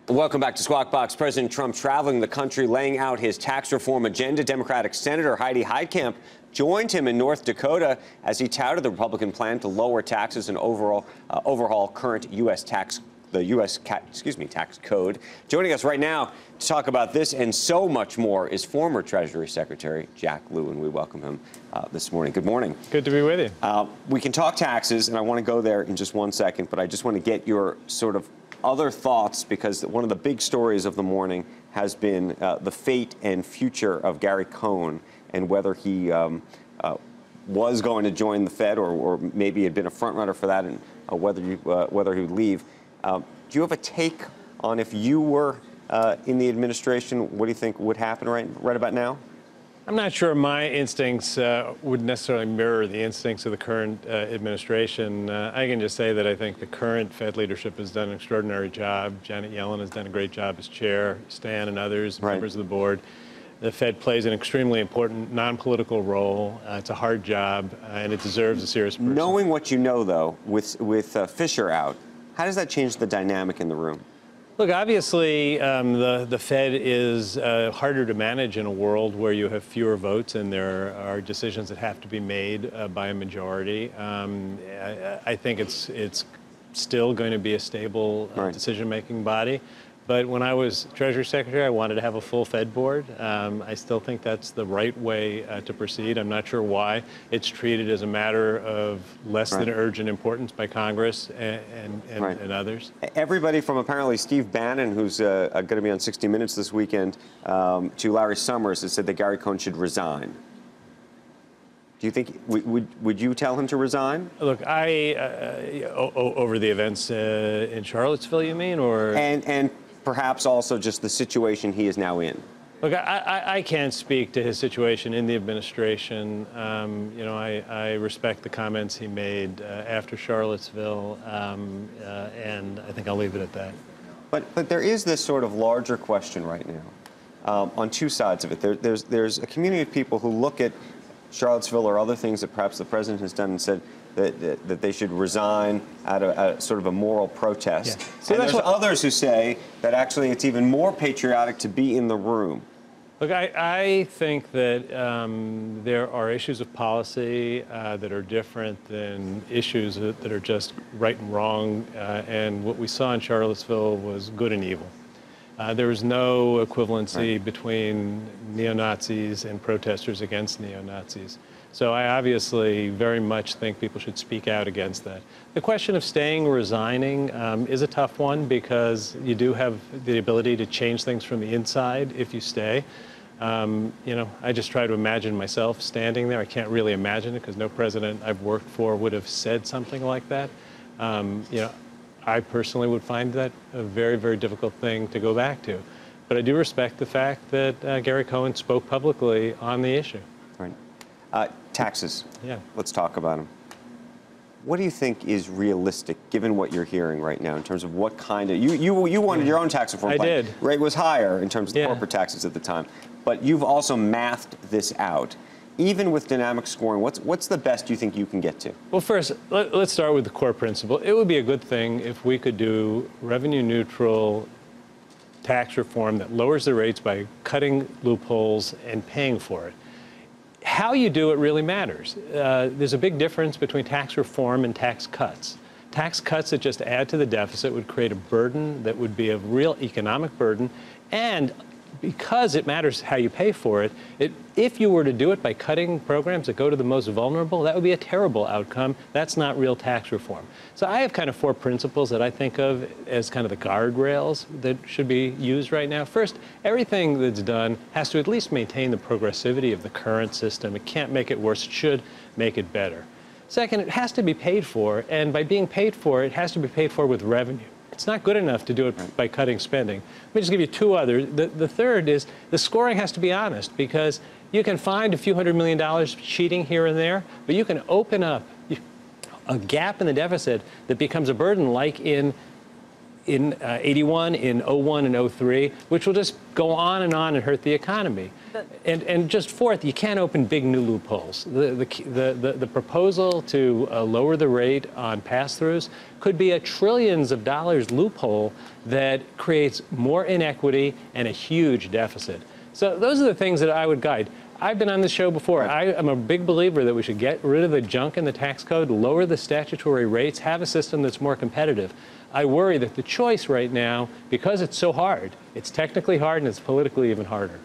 Welcome back to Squawk Box. President Trump traveling the country, laying out his tax reform agenda. Democratic Senator Heidi Heitkamp joined him in North Dakota as he touted the Republican plan to lower taxes and overhaul current tax code. Joining us right now to talk about this and so much more is former Treasury Secretary Jack Lew, and we welcome him this morning. Good morning. Good to be with you. We can talk taxes, and I want to go there in just one second, but I just want to get your sort of other thoughts, because one of the big stories of the morning has been the fate and future of Gary Cohn and whether he was going to join the Fed or maybe had been a front runner for that, and whether he would leave. Do you have a take on, if you were in the administration, what do you think would happen right about now? I'm not sure my instincts would necessarily mirror the instincts of the current administration. I can just say that I think the current Fed leadership has done an extraordinary job. Janet Yellen has done a great job as chair, Stan and others, members of the board. The Fed plays an extremely important non-political role. It's a hard job, and it deserves a serious person. Knowing what you know, though, with Fisher out, how does that change the dynamic in the room? Look, obviously, the Fed is harder to manage in a world where you have fewer votes and there are decisions that have to be made by a majority. I think it's still going to be a stable decision-making body. But when I was Treasury Secretary, I wanted to have a full Fed board. I still think that's the right way to proceed. I'm not sure why it's treated as a matter of less than urgent importance by Congress and others. Everybody from apparently Steve Bannon, who's going to be on 60 Minutes this weekend, to Larry Summers, has said that Gary Cohn should resign. Do you think, would you tell him to resign? Look, over the events in Charlottesville, you mean, or? And perhaps also just the situation he is now in. Look, I can't speak to his situation in the administration. You know, I respect the comments he made after Charlottesville, and I think I'll leave it at that. But there is this sort of larger question right now on two sides of it. There's a community of people who look at Charlottesville or other things that perhaps the president has done and said that they should resign out of sort of a moral protest. Yeah. So and there's others who say that actually it's even more patriotic to be in the room. Look, I think that there are issues of policy that are different than issues that are just right and wrong. And what we saw in Charlottesville was good and evil. There was no equivalency between neo-Nazis and protesters against neo-Nazis. So I obviously very much think people should speak out against that. The question of staying or resigning is a tough one, because you do have the ability to change things from the inside if you stay. You know, I just try to imagine myself standing there. I can't really imagine it, because no president I've worked for would have said something like that. You know, I personally would find that a very, very difficult thing to go back to. But I do respect the fact that Gary Cohn spoke publicly on the issue. Right. Taxes. Yeah. Let's talk about them. What do you think is realistic, given what you're hearing right now, in terms of what kind of... You wanted your own tax reform plan. I did. Rate was higher in terms of the corporate taxes at the time. But you've also mathed this out. Even with dynamic scoring, what's the best you think you can get to? Well, first, let's start with the core principle. It would be a good thing if we could do revenue-neutral tax reform that lowers the rates by cutting loopholes and paying for it. How you do it really matters. There's a big difference between tax reform and tax cuts. Tax cuts that just add to the deficit would create a burden that would be a real economic burden, and because it matters how you pay for it, if you were to do it by cutting programs that go to the most vulnerable, that would be a terrible outcome. That's not real tax reform. So I have kind of four principles that I think of as kind of the guardrails that should be used right now. First, everything that's done has to at least maintain the progressivity of the current system. It can't make it worse. It should make it better. Second, it has to be paid for, and by being paid for, it has to be paid for with revenue. It's not good enough to do it by cutting spending. Let me just give you two others. The third is the scoring has to be honest, because you can find a few $100 million cheating here and there, but you can open up a gap in the deficit that becomes a burden, like in in 81, in 01 and 03, which will just go on and hurt the economy. And just fourth, you can't open big new loopholes. The proposal to lower the rate on pass-throughs could be a trillions of dollars loophole that creates more inequity and a huge deficit. So those are the things that I would guide. I've been on this show before. I am a big believer that we should get rid of the junk in the tax code, lower the statutory rates, have a system that's more competitive. I worry that the choice right now, because it's so hard, it's technically hard and it's politically even harder.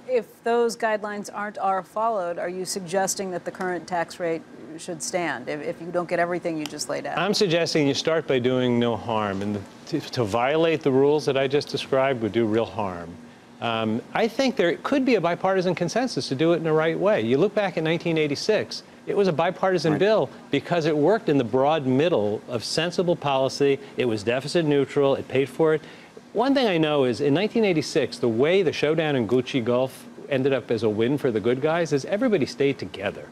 If those guidelines are followed, are you suggesting that the current tax rate should stand if you don't get everything you just laid out? I'm suggesting you start by doing no harm, and to violate the rules that I just described would do real harm. I think there could be a bipartisan consensus to do it in the right way. You look back at 1986, it was a bipartisan bill because it worked in the broad middle of sensible policy. It was deficit neutral. It paid for it. One thing I know is in 1986, the way the showdown in Gucci Gulf ended up as a win for the good guys is everybody stayed together.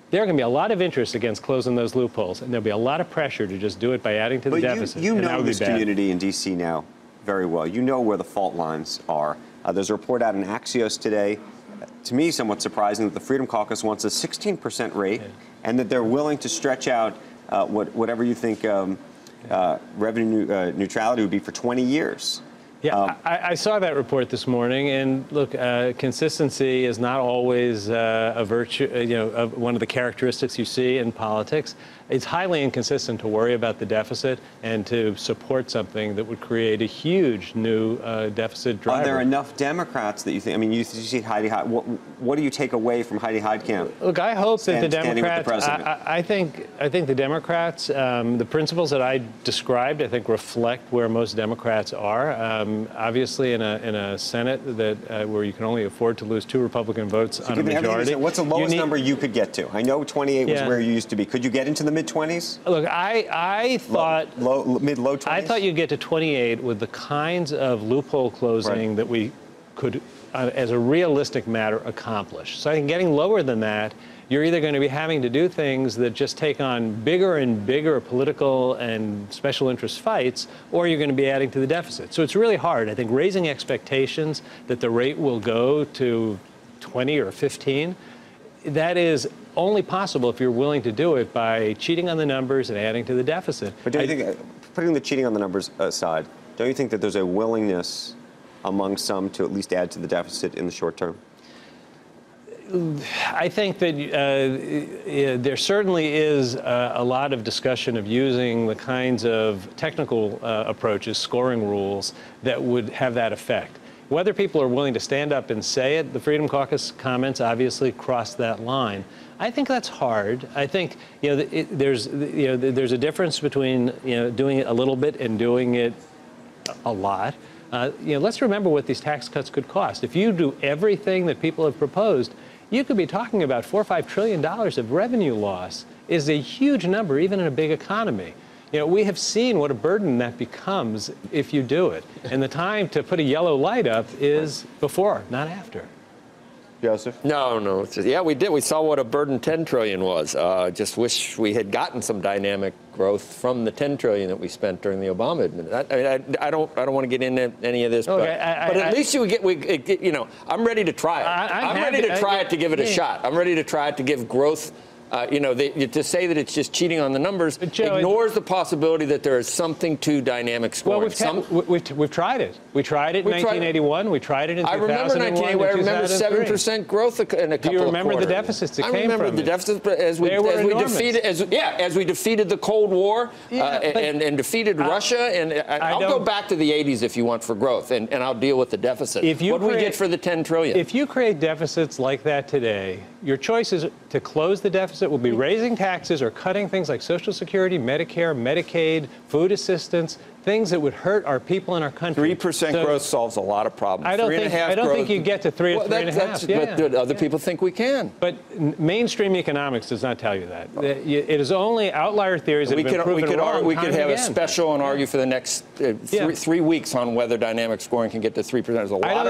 There are going to be a lot of interest against closing those loopholes, and there'll be a lot of pressure to just do it by adding to the deficit. You know this community in D.C. now very well. You know where the fault lines are. There's a report out in Axios today, to me somewhat surprising, that the Freedom Caucus wants a 16% rate, and that they're willing to stretch out whatever you think revenue neutrality would be for 20 years. Yeah, I saw that report this morning, and look, consistency is not always a virtue, one of the characteristics you see in politics. It's highly inconsistent to worry about the deficit and to support something that would create a huge new deficit driver. Are there enough Democrats that you think? I mean, you see Heidi Heitkamp. What do you take away from Heidi Heitkamp? Look, I hope that the Democrats. I think the Democrats, the principles that I described, I think reflect where most Democrats are. Obviously, in a Senate that where you can only afford to lose 2 Republican votes on a majority. What's the lowest number you could get to? I know 28 was where you used to be. Could you get into the mid-20s? Look, I thought mid-low 20s. I thought you'd get to 28 with the kinds of loophole closing that we could, as a realistic matter, accomplish. So I think getting lower than that, you're either going to be having to do things that just take on bigger and bigger political and special interest fights, or you're going to be adding to the deficit. So it's really hard. I think raising expectations that the rate will go to 20 or 15, that is only possible if you're willing to do it by cheating on the numbers and adding to the deficit. But do you think, putting the cheating on the numbers aside, don't you think that there's a willingness among some to at least add to the deficit in the short term? I think that there certainly is a lot of discussion of using the kinds of technical approaches, scoring rules, that would have that effect. Whether people are willing to stand up and say it, the Freedom Caucus comments obviously cross that line. I think that's hard. I think there's a difference between doing it a little bit and doing it a lot. Let's remember what these tax cuts could cost. If you do everything that people have proposed, you could be talking about $4 or $5 trillion of revenue loss. Is a huge number, even in a big economy. We have seen what a burden that becomes if you do it. And the time to put a yellow light up is before, not after. Joseph? No. Yeah, we did. We saw what a burden 10 trillion was. Just wish we had gotten some dynamic growth from the 10 trillion that we spent during the Obama administration. I don't want to get into any of this, but at least you get. I'm ready to try it. I'm ready to try it to give it a shot. I'm ready to try it to give growth. To say that it's just cheating on the numbers ignores the possibility that there is something to dynamic scoring. Well, we've tried it. We tried it in 1981. We tried it in 2001. I remember 1981. I remember 7% growth in a couple of quarters. Do you remember the deficits that came from it? I remember the deficits, but as we defeated the Cold War and defeated Russia, and I'll go back to the 80s if you want for growth, and I'll deal with the deficit. What do we get for the 10 trillion? If you create deficits like that today, your choice is to close the deficit will be raising taxes or cutting things like Social Security, Medicare, Medicaid, food assistance, things that would hurt our people in our country. 3% growth solves a lot of problems. I don't think you get to 3 or 3.5. But other people think we can. But mainstream economics does not tell you that. It is only outlier theories that have been proven wrong. We could have a special and argue for the next 3 weeks on whether dynamic scoring can get to 3%. There's a lot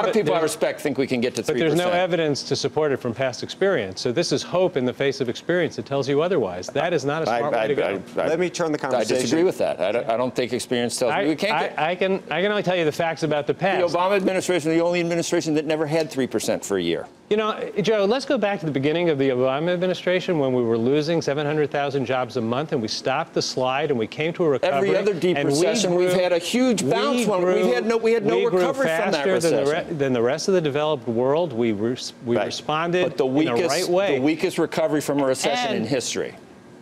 of people I respect think we can get to 3%. But there's no evidence to support it from past experience. So this is hope in the face of experience that tells you otherwise. That is not a smart way to go. Let me turn the conversation. I disagree with that. I don't think domestic experience tells me we can't get. I can only tell you the facts about the past. The Obama administration, the only administration that never had 3% for a year. You know, Joe, let's go back to the beginning of the Obama administration when we were losing 700,000 jobs a month, and we stopped the slide and we came to a recovery. Every other deep recession, we've had a huge bounce. We had no recovery from that recession. Than the rest of the developed world. We responded but the weakest, in the right way. The weakest recovery from a recession in history.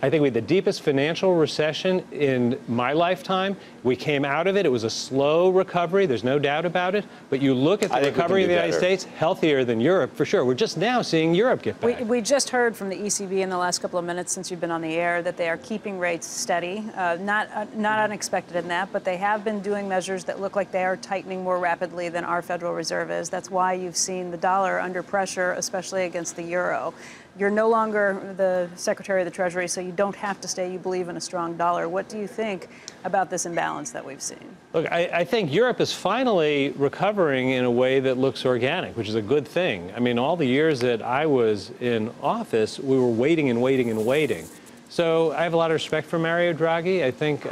I think we had the deepest financial recession in my lifetime. We came out of it. It was a slow recovery. There's no doubt about it. But you look at the recovery of the United States, healthier than Europe, for sure. We're just now seeing Europe get back. We just heard from the ECB in the last couple of minutes since you've been on the air that they are keeping rates steady. Not unexpected in that, but they have been doing measures that look like they are tightening more rapidly than our Federal Reserve is. That's why you've seen the dollar under pressure, especially against the euro. You're no longer the Secretary of the Treasury, so you don't have to say you believe in a strong dollar. What do you think about this imbalance that we've seen? Look, I think Europe is finally recovering in a way that looks organic, which is a good thing. I mean, all the years that I was in office, we were waiting and waiting and waiting. So I have a lot of respect for Mario Draghi. I think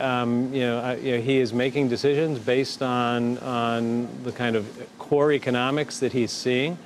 he is making decisions based on the kind of core economics that he's seeing.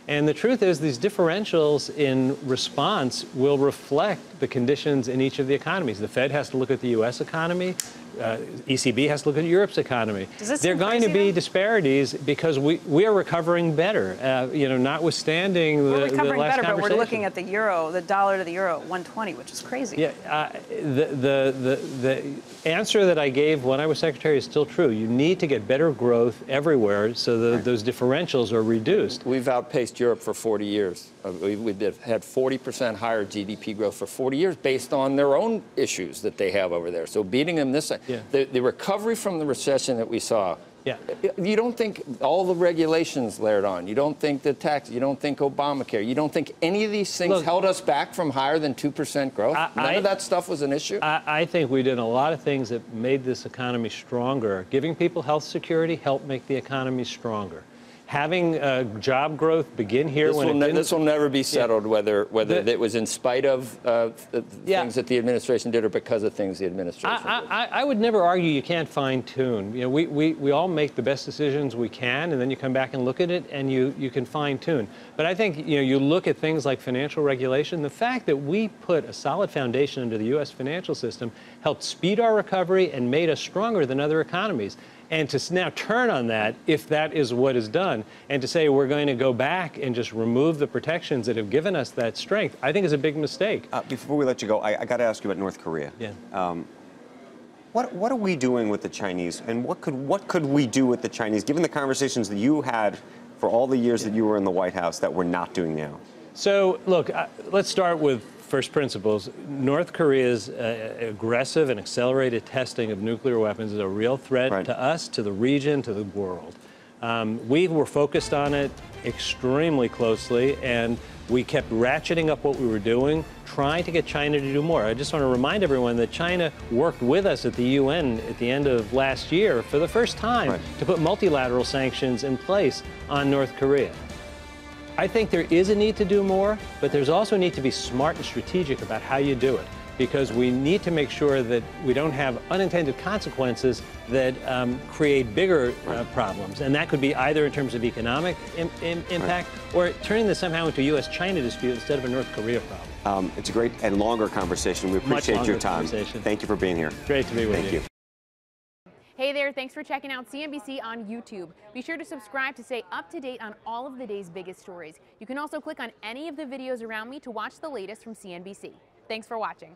And the truth is these differentials in response will reflect the conditions in each of the economies. The Fed has to look at the U.S. economy. ECB has to look at Europe's economy. There are going to be disparities because we are recovering better, notwithstanding the last conversation. We're recovering better, but we're looking at the euro, the dollar to the euro at 120, which is crazy. Yeah, the answer that I gave when I was secretary is still true. You need to get better growth everywhere so that those differentials are reduced. We've outpaced Europe for 40 years. We've had 40% higher GDP growth for 40 years based on their own issues that they have over there. So beating them this time. Yeah. The recovery from the recession that we saw, yeah. You don't think all the regulations layered on, you don't think the tax, you don't think Obamacare, you don't think any of these things held us back from higher than 2% growth? None of that stuff was an issue? I think we did a lot of things that made this economy stronger. Giving people health security helped make the economy stronger. Having job growth begin here this will never be settled, whether it was in spite of things that the administration did or because of things the administration did. I would never argue you can't fine tune. You know, we all make the best decisions we can, and then you come back and look at it, and you can fine tune. But I think you look at things like financial regulation. The fact that we put a solid foundation into the U.S. financial system helped speed our recovery and made us stronger than other economies. And to now turn on that, if that is what is done, and to say we're going to go back and just remove the protections that have given us that strength, I think is a big mistake. Before we let you go, I got to ask you about North Korea. Yeah. What are we doing with the Chinese, and what could we do with the Chinese, given the conversations that you had for all the years that you were in the White House that we're not doing now? So, look, let's start with first principles. North Korea's aggressive and accelerated testing of nuclear weapons is a real threat to us, to the region, to the world. We were focused on it extremely closely, and we kept ratcheting up what we were doing, trying to get China to do more. I just want to remind everyone that China worked with us at the UN at the end of last year for the first time to put multilateral sanctions in place on North Korea. I think there is a need to do more, but there's also a need to be smart and strategic about how you do it, because we need to make sure that we don't have unintended consequences that create bigger problems. And that could be either in terms of economic impact or turning this somehow into a U.S.-China dispute instead of a North Korea problem. It's a great and longer conversation. We appreciate your time. Thank you for being here. Great to be with you. Thank you. Hey there, thanks for checking out CNBC on YouTube. Be sure to subscribe to stay up to date on all of the day's biggest stories. You can also click on any of the videos around me to watch the latest from CNBC. Thanks for watching.